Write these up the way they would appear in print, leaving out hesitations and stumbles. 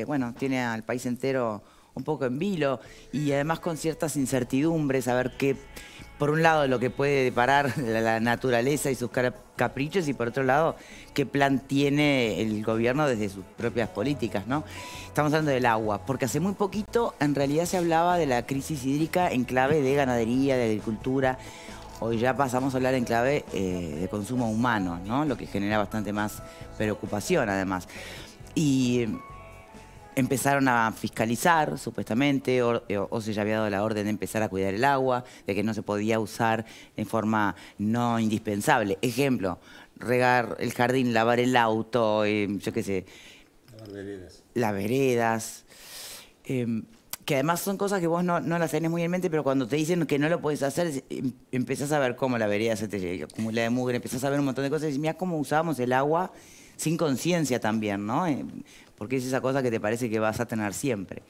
bueno, tiene al país entero un poco en vilo y además con ciertas incertidumbres, a ver qué, por un lado, lo que puede deparar la naturaleza y sus caprichos y por otro lado, qué plan tiene el gobierno desde sus propias políticas, ¿no? Estamos hablando del agua, porque hace muy poquito en realidad se hablaba de la crisis hídrica en clave de ganadería, de agricultura. Hoy ya pasamos a hablar en clave de consumo humano, ¿no? Lo que genera bastante más preocupación, además. Y empezaron a fiscalizar, supuestamente, o se ya había dado la orden de empezar a cuidar el agua, de que no se podía usar en forma no indispensable. Ejemplo, regar el jardín, lavar el auto, yo qué sé. Lavar veredas. Las veredas. Que además son cosas que vos no las tenés muy en mente, pero cuando te dicen que no lo podés hacer, empezás a ver cómo la vereda se te acumula de mugre, empezás a ver un montón de cosas y mirá cómo usábamos el agua sin conciencia también, ¿no? Porque es esa cosa que te parece que vas a tener siempre.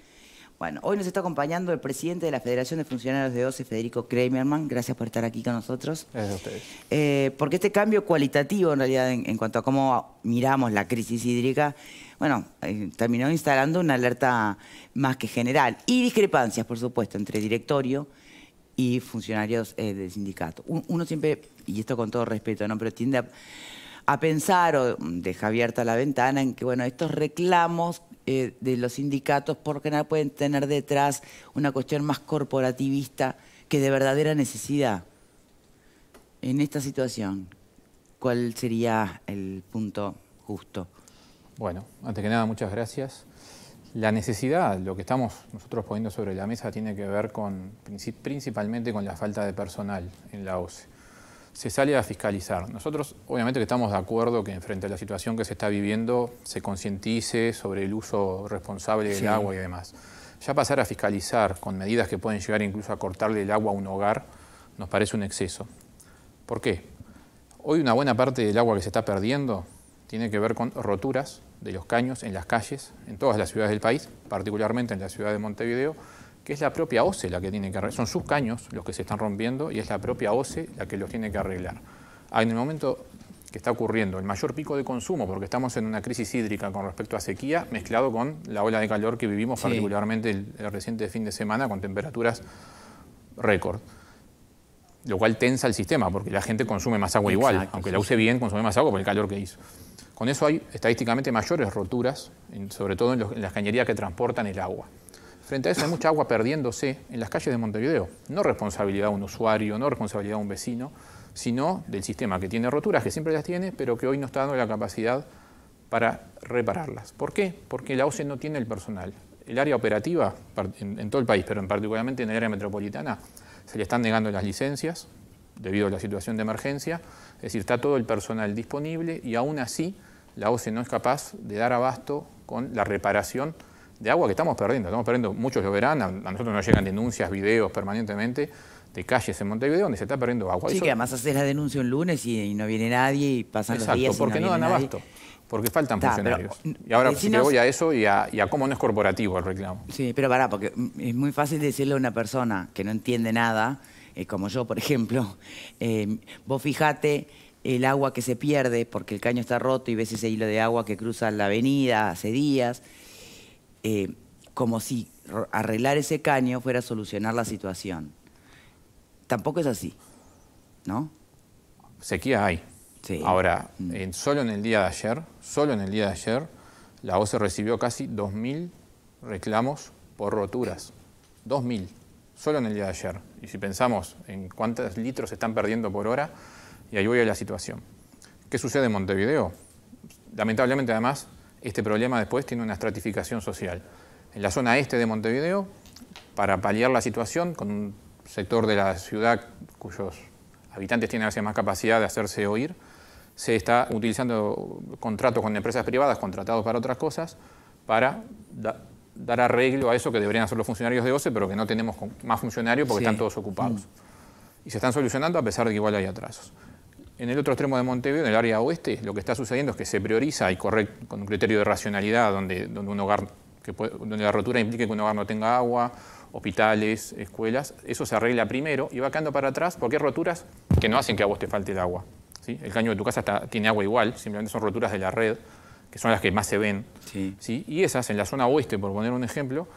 Bueno, hoy nos está acompañando el presidente de la Federación de Funcionarios de OCE, Federico Kramerman. Gracias por estar aquí con nosotros. Gracias a ustedes. Porque este cambio cualitativo, en realidad, en cuanto a cómo miramos la crisis hídrica, bueno, terminó instalando una alerta más que general. Y discrepancias, por supuesto, entre directorio y funcionarios del sindicato. Uno siempre, y esto con todo respeto, ¿no? Pero tiende a pensar o deja abierta la ventana en que, bueno, estos reclamos de los sindicatos por general pueden tener detrás una cuestión más corporativista que de verdadera necesidad. En esta situación, ¿cuál sería el punto justo? Bueno, antes que nada, muchas gracias. La necesidad, lo que estamos nosotros poniendo sobre la mesa, tiene que ver principalmente con la falta de personal en la OCE. Se sale a fiscalizar. Nosotros, obviamente, que estamos de acuerdo que frente a la situación que se está viviendo, se concientice sobre el uso responsable del agua y demás. Ya pasar a fiscalizar con medidas que pueden llegar incluso a cortarle el agua a un hogar, nos parece un exceso. ¿Por qué? Hoy una buena parte del agua que se está perdiendo tiene que ver con roturas de los caños en las calles, en todas las ciudades del país, particularmente en la ciudad de Montevideo, que es la propia OCE la que tiene que arreglar. Son sus caños los que se están rompiendo y es la propia OCE la que los tiene que arreglar. En el momento que está ocurriendo el mayor pico de consumo, porque estamos en una crisis hídrica con respecto a sequía, mezclado con la ola de calor que vivimos, particularmente el reciente fin de semana, con temperaturas récord. Lo cual tensa el sistema, porque la gente consume más agua igual. Aunque la use bien, consume más agua por el calor que hizo. Con eso hay estadísticamente mayores roturas, sobre todo en las cañerías que transportan el agua. Frente a eso hay mucha agua perdiéndose en las calles de Montevideo. No responsabilidad de un usuario, no responsabilidad de un vecino, sino del sistema que tiene roturas, que siempre las tiene, pero que hoy no está dando la capacidad para repararlas. ¿Por qué? Porque la OCE no tiene el personal. El área operativa, en todo el país, pero particularmente en el área metropolitana, se le están negando las licencias debido a la situación de emergencia. Es decir, está todo el personal disponible y aún así la OCE no es capaz de dar abasto con la reparación de agua que estamos perdiendo. Estamos perdiendo, muchos lo verán, a nosotros nos llegan denuncias, videos permanentemente de calles en Montevideo donde se está perdiendo agua. Sí, eso, que además haces la denuncia un lunes y no viene nadie y pasan los días y porque no dan abasto, porque faltan funcionarios. Y ahora si te voy a eso y a cómo no es corporativo el reclamo. Sí, pero pará, porque es muy fácil decirle a una persona que no entiende nada, como yo, por ejemplo, vos fijate el agua que se pierde porque el caño está roto y ves ese hilo de agua que cruza la avenida hace días, como si arreglar ese caño fuera a solucionar la situación. Tampoco es así, ¿no? Sequía hay. Sí. Ahora, solo en el día de ayer, la OCE recibió casi 2.000 reclamos por roturas. 2.000, solo en el día de ayer. Y si pensamos en cuántos litros se están perdiendo por hora, y ahí voy a la situación. ¿Qué sucede en Montevideo? Lamentablemente, además, este problema después tiene una estratificación social. En la zona este de Montevideo, para paliar la situación, con un sector de la ciudad cuyos habitantes tienen a veces más capacidad de hacerse oír, se está utilizando contratos con empresas privadas contratados para otras cosas para dar arreglo a eso que deberían hacer los funcionarios de OCE, pero que no tenemos más funcionarios porque están todos ocupados. Y se están solucionando a pesar de que igual hay atrasos. En el otro extremo de Montevideo, en el área oeste, lo que está sucediendo es que se prioriza y corre con un criterio de racionalidad donde un hogar donde la rotura implique que un hogar no tenga agua, hospitales, escuelas, eso se arregla primero y va quedando para atrás porque hay roturas que no hacen que a vos te falte el agua. ¿Sí? El caño de tu casa tiene agua igual, simplemente son roturas de la red que son las que más se ven, ¿sí? Y esas en la zona oeste, por poner un ejemplo,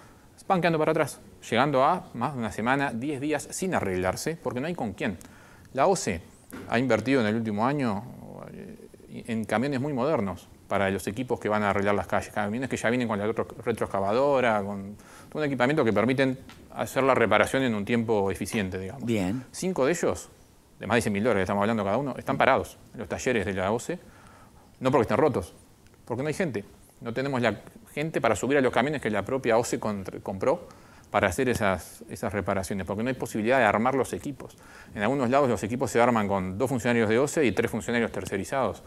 van quedando para atrás, llegando a más de una semana, 10 días sin arreglarse, porque no hay con quién. La OCE ha invertido en el último año en camiones muy modernos para los equipos que van a arreglar las calles, camiones que ya vienen con la retroexcavadora, con todo un equipamiento que permiten hacer la reparación en un tiempo eficiente, digamos. Bien. 5 de ellos, de más de $100.000 que estamos hablando cada uno, están parados en los talleres de la OCE, no porque estén rotos, porque no hay gente. No tenemos la gente para subir a los camiones que la propia OCE compró para hacer esas reparaciones, porque no hay posibilidad de armar los equipos. En algunos lados los equipos se arman con 2 funcionarios de OCE y 3 funcionarios tercerizados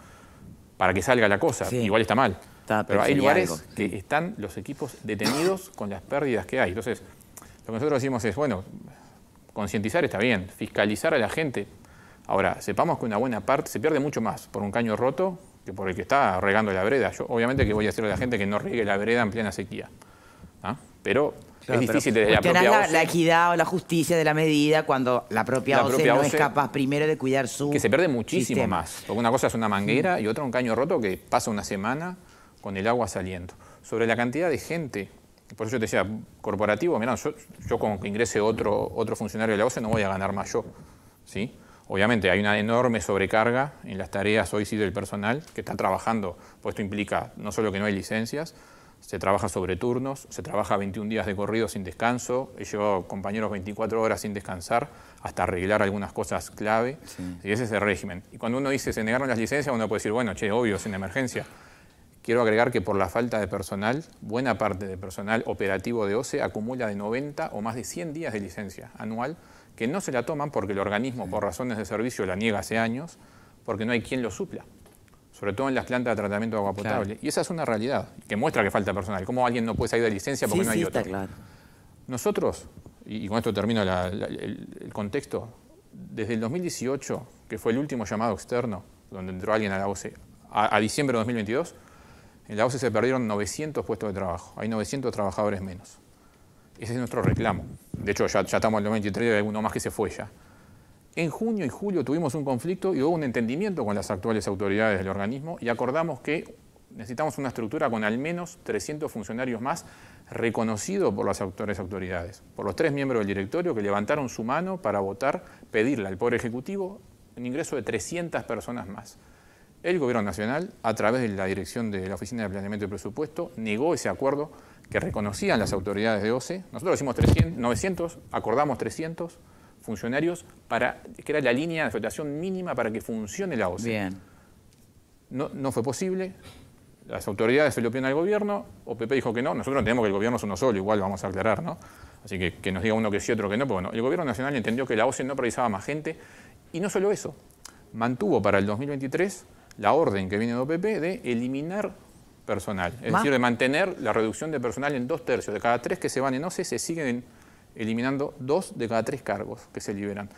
para que salga la cosa. Sí. Igual está mal. Pero hay lugares que están los equipos detenidos con las pérdidas que hay. Entonces, lo que nosotros decimos es, bueno, concientizar está bien, fiscalizar a la gente. Ahora, sepamos que una buena parte se pierde mucho más por un caño roto que por el que está regando la vereda. Yo, obviamente, que voy a decirle a la gente que no riegue la vereda en plena sequía. ¿Ah? Pero claro, es difícil desde la propia OCE. La equidad o la justicia de la medida cuando la propia OCE no es capaz primero de cuidar su que se pierde muchísimo sistema. Más. Porque una cosa es una manguera y otra un caño roto que pasa una semana con el agua saliendo. Sobre la cantidad de gente, por eso yo te decía, corporativo, mirá, yo con que ingrese otro funcionario de la OCE no voy a ganar más yo, ¿sí? Obviamente hay una enorme sobrecarga en las tareas hoy sí del personal que está trabajando, pues esto implica no solo que no hay licencias, se trabaja sobre turnos, se trabaja 21 días de corrido sin descanso, he llevado compañeros 24 horas sin descansar hasta arreglar algunas cosas clave, y ese es el régimen. Y cuando uno dice se negaron las licencias, uno puede decir, bueno, che, obvio, es una emergencia. Quiero agregar que por la falta de personal, buena parte del personal operativo de OCE acumula de 90 o más de 100 días de licencia anual que no se la toman porque el organismo, por razones de servicio, la niega hace años, porque no hay quien lo supla, sobre todo en las plantas de tratamiento de agua potable. Claro. Y esa es una realidad que muestra que falta personal. ¿Cómo alguien no puede salir de licencia porque no hay otro? Está claro. Nosotros, y con esto termino el contexto, desde el 2018, que fue el último llamado externo, donde entró alguien a la OCE, a diciembre de 2022, en la OCE se perdieron 900 puestos de trabajo. Hay 900 trabajadores menos. Ese es nuestro reclamo. De hecho, ya estamos en el 2023 y hay alguno más que se fue ya. En junio y julio tuvimos un conflicto y hubo un entendimiento con las actuales autoridades del organismo y acordamos que necesitamos una estructura con al menos 300 funcionarios más reconocido por las autoridades, por los 3 miembros del directorio que levantaron su mano para votar, pedirle al Poder Ejecutivo un ingreso de 300 personas más. El Gobierno Nacional, a través de la dirección de la Oficina de Planeamiento y Presupuesto, negó ese acuerdo que reconocían las autoridades de OCE. Nosotros hicimos 900, acordamos 300 funcionarios, que era la línea de flotación mínima para que funcione la OCE. Bien. No fue posible. Las autoridades se lo pidieron al gobierno, OPP dijo que no, nosotros entendemos que el gobierno es uno solo, igual vamos a aclarar, ¿no? Así que nos diga uno que sí, otro que no, pero bueno, el Gobierno Nacional entendió que la OCE no precisaba más gente, y no solo eso, mantuvo para el 2023 la orden que viene de OPP de eliminar personal, es decir, de mantener la reducción de personal en 2/3. De cada 3 que se van en OCE, se siguen eliminando 2 de cada 3 cargos que se liberan.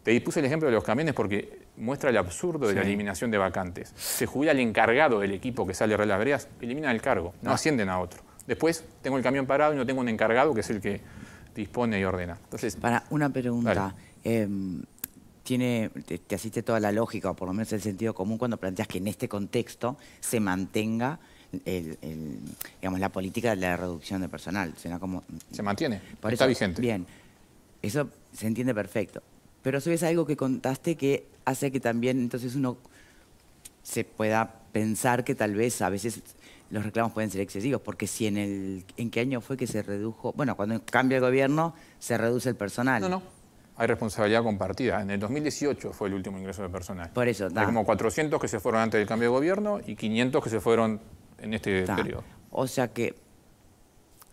Te puse el ejemplo de los camiones porque muestra el absurdo de la eliminación de vacantes. Se jubila el encargado del equipo que sale a las veredas, eliminan el cargo, no ascienden a otro. Después tengo el camión parado y no tengo un encargado que es el que dispone y ordena. Entonces, para una pregunta, te asiste toda la lógica, o por lo menos el sentido común, cuando planteas que en este contexto se mantenga digamos, la política de la reducción de personal. Se mantiene, está vigente. Bien, eso se entiende perfecto. Pero eso es algo que contaste que hace que también entonces uno se pueda pensar que tal vez a veces los reclamos pueden ser excesivos, porque si ¿en qué año fue que se redujo? Bueno, cuando cambia el gobierno se reduce el personal. No, hay responsabilidad compartida. En el 2018 fue el último ingreso de personal. Por eso, hay como 400 que se fueron antes del cambio de gobierno y 500 que se fueron en este periodo. O sea que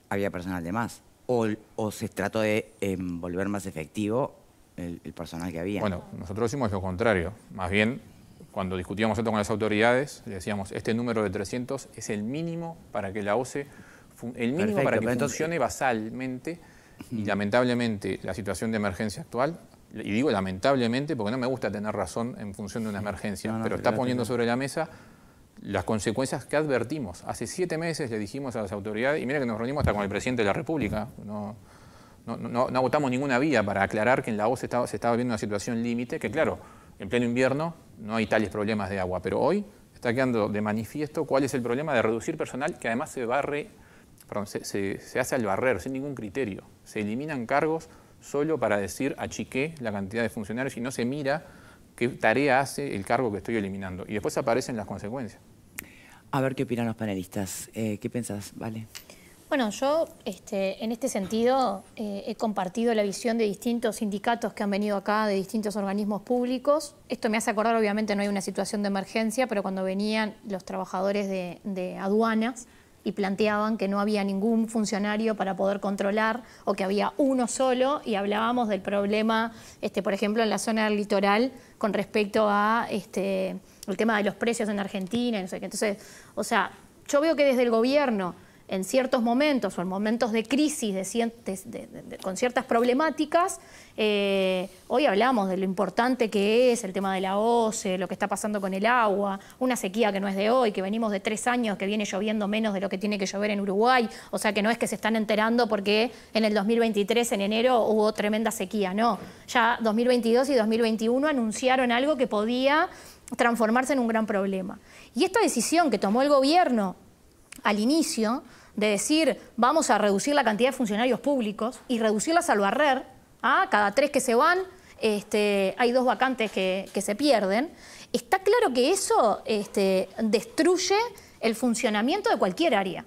había personal de más, o se trató de volver más efectivo el personal que había. Bueno, nosotros hicimos lo contrario. Más bien, cuando discutíamos esto con las autoridades, le decíamos, este número de 300 es el mínimo para que la OCE, para que funcione basalmente, y lamentablemente la situación de emergencia actual, y digo lamentablemente porque no me gusta tener razón en función de una emergencia, pero está poniendo sobre la mesa las consecuencias que advertimos. Hace 7 meses le dijimos a las autoridades, y mira que nos reunimos hasta con el presidente de la República, no agotamos ninguna vía para aclarar que en la OCE se estaba viendo una situación límite, que claro, en pleno invierno no hay tales problemas de agua, pero hoy está quedando de manifiesto cuál es el problema de reducir personal, que además se hace al barrer, sin ningún criterio. Se eliminan cargos solo para decir achiqué la cantidad de funcionarios y no se mira qué tarea hace el cargo que estoy eliminando. Y después aparecen las consecuencias. A ver qué opinan los panelistas. ¿Qué pensás, Vale? Bueno, yo en este sentido he compartido la visión de distintos sindicatos que han venido acá, de distintos organismos públicos. Esto me hace acordar, obviamente no hay una situación de emergencia, pero cuando venían los trabajadores de aduanas y planteaban que no había ningún funcionario para poder controlar o que había uno solo, y hablábamos del problema, por ejemplo, en la zona del litoral con respecto a el tema de los precios en Argentina y no sé qué. Entonces, o sea, yo veo que desde el gobierno, en ciertos momentos o en momentos de crisis con ciertas problemáticas, hoy hablamos de lo importante que es el tema de la OCE, lo que está pasando con el agua, una sequía que no es de hoy, que venimos de 3 años que viene lloviendo menos de lo que tiene que llover en Uruguay, o sea que no es que se están enterando porque en el 2023, en enero, hubo tremenda sequía, no. Ya 2022 y 2021 anunciaron algo que podía transformarse en un gran problema. Y esta decisión que tomó el gobierno al inicio, de decir vamos a reducir la cantidad de funcionarios públicos y reducirlas al barrer, cada 3 que se van, hay 2 vacantes que se pierden, está claro que eso destruye el funcionamiento de cualquier área.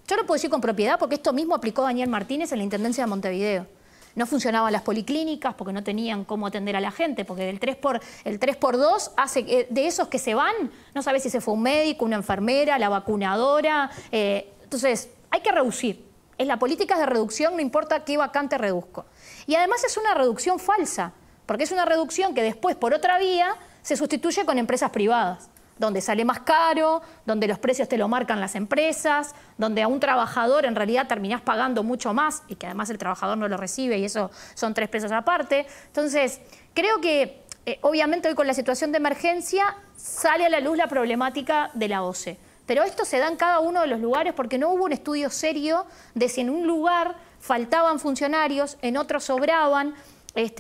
Yo lo puedo decir con propiedad porque esto mismo aplicó Daniel Martínez en la Intendencia de Montevideo. No funcionaban las policlínicas porque no tenían cómo atender a la gente, porque el 3x2 hace que de esos que se van, no sabes si se fue un médico, una enfermera, la vacunadora. Entonces, hay que reducir. Es la política de reducción, no importa qué vacante reduzco. Y además es una reducción falsa, porque es una reducción que después, por otra vía, se sustituye con empresas privadas, donde sale más caro, donde los precios te lo marcan las empresas, donde a un trabajador en realidad terminás pagando mucho más y que además el trabajador no lo recibe y eso son 3 pesos aparte. Entonces, creo que obviamente hoy con la situación de emergencia sale a la luz la problemática de la OCE. Pero esto se da en cada uno de los lugares porque no hubo un estudio serio de si en un lugar faltaban funcionarios, en otro sobraban,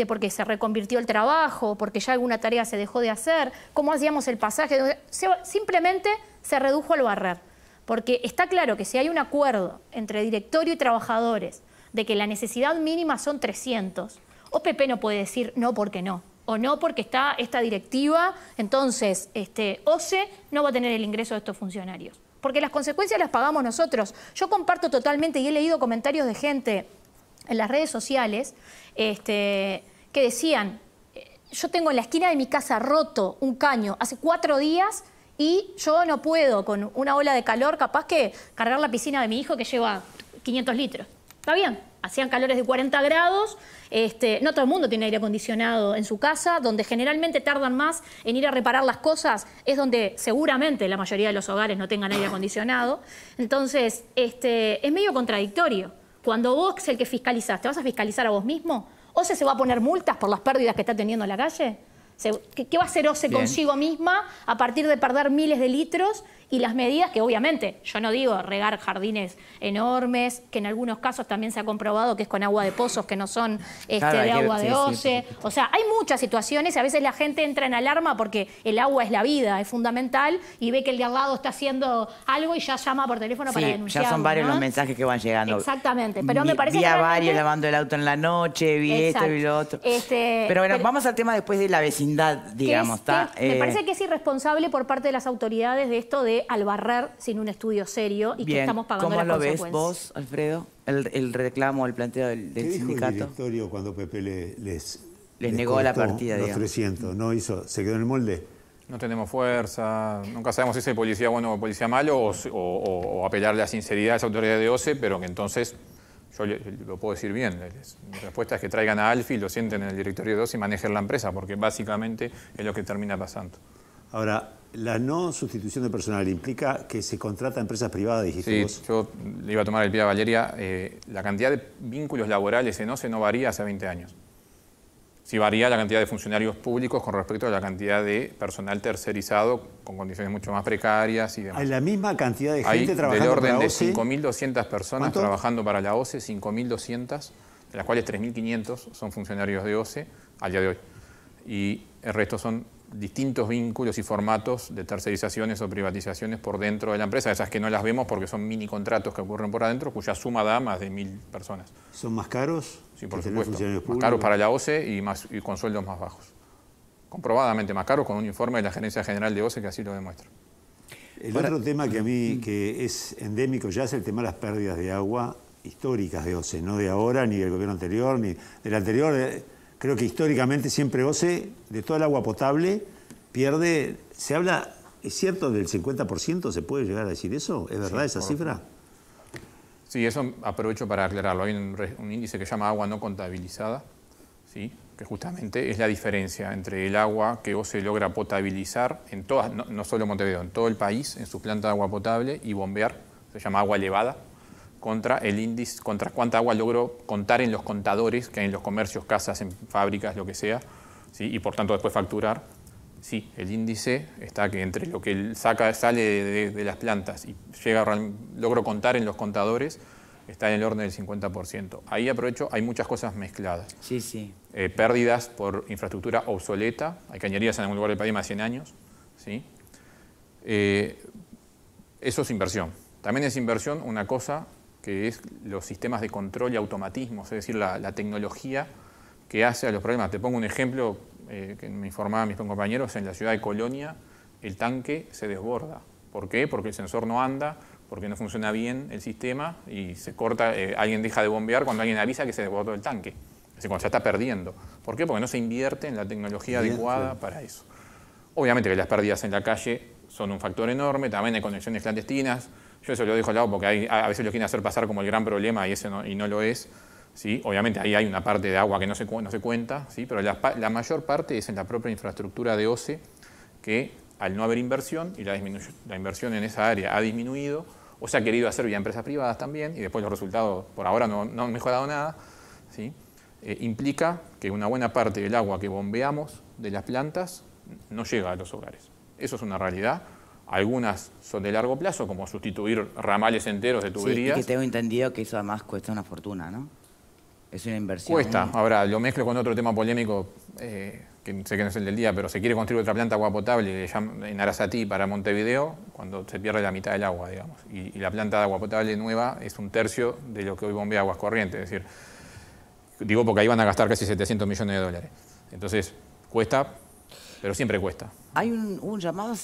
porque se reconvirtió el trabajo, porque ya alguna tarea se dejó de hacer, cómo hacíamos el pasaje. Simplemente se redujo al barrer. Porque está claro que si hay un acuerdo entre directorio y trabajadores de que la necesidad mínima son 300, OPP no puede decir no porque no. O no porque está esta directiva, entonces OCE no va a tener el ingreso de estos funcionarios. Porque las consecuencias las pagamos nosotros. Yo comparto totalmente y he leído comentarios de gente en las redes sociales que decían, yo tengo en la esquina de mi casa roto un caño hace 4 días y yo no puedo con una ola de calor capaz que cargar la piscina de mi hijo que lleva 500 litros. Está bien, hacían calores de 40 grados. No todo el mundo tiene aire acondicionado en su casa, donde generalmente tardan más en ir a reparar las cosas, es donde seguramente la mayoría de los hogares no tengan aire acondicionado. Entonces, es medio contradictorio. Cuando vos, que es el que fiscalizás, ¿te vas a fiscalizar a vos mismo? ¿OCE se va a poner multas por las pérdidas que está teniendo en la calle? ¿Qué va a hacer OCE consigo misma a partir de perder miles de litros? Y las medidas que obviamente, yo no digo regar jardines enormes, que en algunos casos también se ha comprobado que es con agua de pozos, que no son de agua de OCE. O sea, hay muchas situaciones y a veces la gente entra en alarma porque el agua es la vida, es fundamental, y ve que el de al lado está haciendo algo y ya llama por teléfono para denunciarlo. Ya son varios los mensajes que van llegando. Exactamente, pero me parece que realmente... varios lavando el auto en la noche, vi esto y lo otro. Pero bueno, vamos al tema después de la vecindad, digamos. Me parece que es irresponsable por parte de las autoridades de esto de al barrer sin un estudio serio y que estamos pagando las consecuencias. ¿Cómo lo ves vos, Alfredo? El reclamo, el planteo del sindicato. ¿Qué dijo el directorio cuando Pepe les negó la partida, los digamos? 300, ¿no hizo? ¿Se quedó en el molde? No tenemos fuerza, nunca sabemos si es el policía bueno o policía malo o apelarle a la sinceridad de esa autoridad de OCE, pero que entonces, yo lo puedo decir bien, mi respuesta es que traigan a Alfi, lo sienten en el directorio de OCE y manejen la empresa, porque básicamente es lo que termina pasando. Ahora, la no sustitución de personal implica que se contrata a empresas privadas, dijiste vos. Sí, yo le iba a tomar el pie a Valeria. La cantidad de vínculos laborales en OCE no varía hace 20 años. Sí varía la cantidad de funcionarios públicos con respecto a la cantidad de personal tercerizado con condiciones mucho más precarias y demás. Hay la misma cantidad de gente trabajando para la OCE. Hay del orden de 5.200 personas trabajando para la OCE, 5.200, de las cuales 3.500 son funcionarios de OCE al día de hoy. Y el resto son distintos vínculos y formatos de tercerizaciones o privatizaciones por dentro de la empresa, esas que no las vemos porque son mini contratos que ocurren por adentro, cuya suma da más de 1000 personas. ¿Son más caros? Sí, por supuesto. Más caros para la OCE y con sueldos más bajos. Comprobadamente más caros, con un informe de la Gerencia General de OCE que así lo demuestra. El otro tema que a mí que es endémico ya es el tema de las pérdidas de agua históricas de OCE, no de ahora, ni del gobierno anterior, ni del anterior. Creo que históricamente siempre OCE, de toda el agua potable, pierde, se habla, ¿es cierto del 50%? ¿Se puede llegar a decir eso? ¿Es verdad esa cifra? Sí, eso aprovecho para aclararlo. Hay un índice que se llama agua no contabilizada, ¿sí? Que justamente es la diferencia entre el agua que OCE logra potabilizar en todas, no solo Montevideo, en todo el país, en su planta de agua potable y bombear, se llama agua elevada, contra el índice, contra cuánta agua logro contar en los contadores que hay en los comercios, casas, en fábricas, lo que sea, ¿sí? Y por tanto después facturar. Sí, el índice está que entre lo que sale de las plantas y logro contar en los contadores, está en el orden del 50%. Ahí aprovecho, hay muchas cosas mezcladas. Sí, sí. Pérdidas por infraestructura obsoleta, hay cañerías en algún lugar del país más de 100 años, ¿sí? Eso es inversión. También es inversión una cosa que es los sistemas de control y automatismos, es decir, la tecnología que hace a los problemas. Te pongo un ejemplo que me informaban mis compañeros, en la ciudad de Colonia el tanque se desborda. ¿Por qué? Porque el sensor no anda, porque no funciona bien el sistema y se corta, alguien deja de bombear cuando alguien avisa que se desbordó el tanque. Es decir, cuando ya está perdiendo. ¿Por qué? Porque no se invierte en la tecnología adecuada para eso. Obviamente que las pérdidas en la calle son un factor enorme, también hay conexiones clandestinas. Yo eso lo dejo al lado porque a veces lo quieren hacer pasar como el gran problema y no lo es. ¿Sí? Obviamente ahí hay una parte de agua que no se cuenta, ¿sí? Pero la mayor parte es en la propia infraestructura de OCE, que al no haber inversión, y la inversión en esa área ha disminuido, o se ha querido hacer vía empresas privadas también, y después los resultados por ahora no han mejorado nada, ¿sí? Implica que una buena parte del agua que bombeamos de las plantas no llega a los hogares. Eso es una realidad. Algunas son de largo plazo, como sustituir ramales enteros de tuberías. Sí, y que tengo entendido que eso además cuesta una fortuna, ¿no? Es una inversión. Cuesta. Ahora, lo mezclo con otro tema polémico, que sé que no es el del día, pero se quiere construir otra planta de agua potable en Arasatí para Montevideo, cuando se pierde la mitad del agua, digamos. Y la planta de agua potable nueva es un tercio de lo que hoy bombea Aguas Corrientes. Es decir, digo porque ahí van a gastar casi 700 millones de dólares. Entonces, cuesta, pero siempre cuesta. Hay un llamado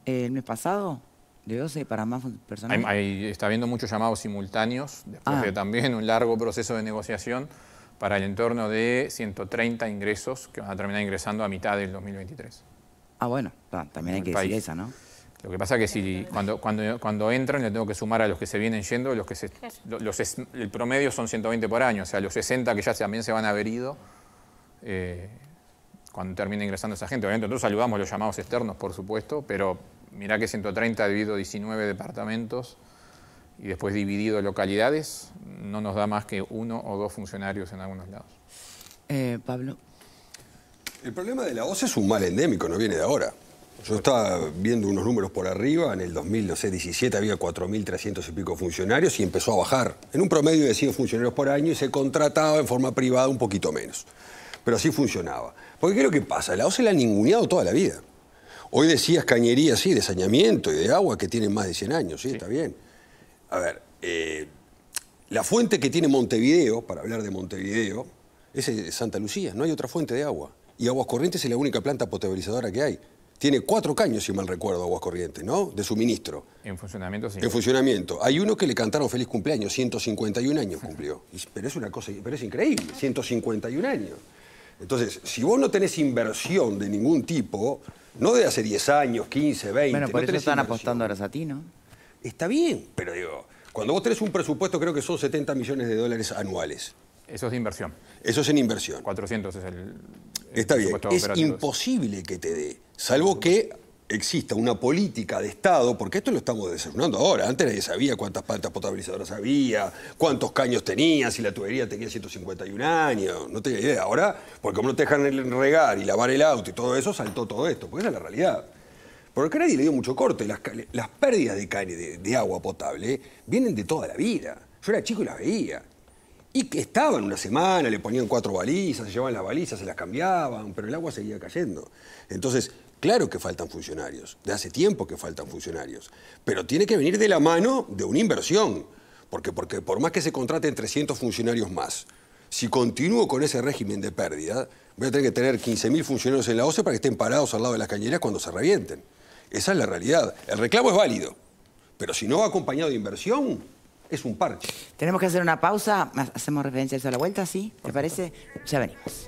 el mes pasado de OCE para más personal. Está habiendo muchos llamados simultáneos, después de también un largo proceso de negociación para el entorno de 130 ingresos que van a terminar ingresando a mitad del 2023. Bueno, también hay que decir esa, ¿no? Lo que pasa es que cuando entran le tengo que sumar a los que se vienen yendo, el promedio son 120 por año, o sea, los 60 que ya también se van a haber ido cuando termine ingresando esa gente. Obviamente nosotros saludamos los llamados externos, por supuesto, pero mirá que 130 dividido 19 departamentos y después dividido localidades, no nos da más que 1 o 2 funcionarios en algunos lados. Pablo. El problema de la OCE es un mal endémico, no viene de ahora. Yo estaba viendo unos números por arriba, en el 2017 había 4.300 y pico funcionarios y empezó a bajar. En un promedio de 100 funcionarios por año y se contrataba en forma privada un poquito menos. Pero así funcionaba. Porque ¿qué es lo que pasa? La OCE la han ninguneado toda la vida. Hoy decías cañerías, sí, de saneamiento y de agua que tienen más de 100 años, sí, está bien. A ver, la fuente que tiene Montevideo, para hablar de Montevideo, es Santa Lucía, no hay otra fuente de agua. Y Aguas Corrientes es la única planta potabilizadora que hay. Tiene 4 caños, si mal recuerdo, Aguas Corrientes, ¿no? De suministro. En funcionamiento, sí. En funcionamiento. Hay uno que le cantaron feliz cumpleaños, 151 años cumplió. Pero es una cosa, pero es increíble, 151 años. Entonces, si vos no tenés inversión de ningún tipo, no de hace 10 años, 15, 20... Bueno, por no eso están inversión. apostando a Arasatí, ¿no? Está bien, pero digo, cuando vos tenés un presupuesto, creo que son 70 millones de dólares anuales. Eso es de inversión. Eso es en inversión. 400 es el Está bien, presupuesto es operativo. imposible que te dé, salvo que exista una política de Estado, porque esto lo estamos desayunando ahora. Antes nadie sabía cuántas plantas potabilizadoras había, cuántos caños tenía, si la tubería tenía 151 años, no tenía idea. Ahora, porque como no te dejan regar y lavar el auto y todo eso, saltó todo esto, porque esa es la realidad. Porque nadie le dio mucho corte. Las pérdidas de agua potable vienen de toda la vida. Yo era chico y las veía. Y que estaban una semana, le ponían 4 balizas, se llevaban las balizas, se las cambiaban, pero el agua seguía cayendo. Entonces, claro que faltan funcionarios, de hace tiempo que faltan funcionarios, pero tiene que venir de la mano de una inversión, porque por más que se contraten 300 funcionarios más, si continúo con ese régimen de pérdida, voy a tener que tener 15.000 funcionarios en la OCE para que estén parados al lado de las cañerías cuando se revienten. Esa es la realidad. El reclamo es válido, pero si no va acompañado de inversión, es un parche. Tenemos que hacer una pausa. ¿Hacemos referencia a eso a la vuelta? ¿Sí? ¿Te parece? Ya venimos.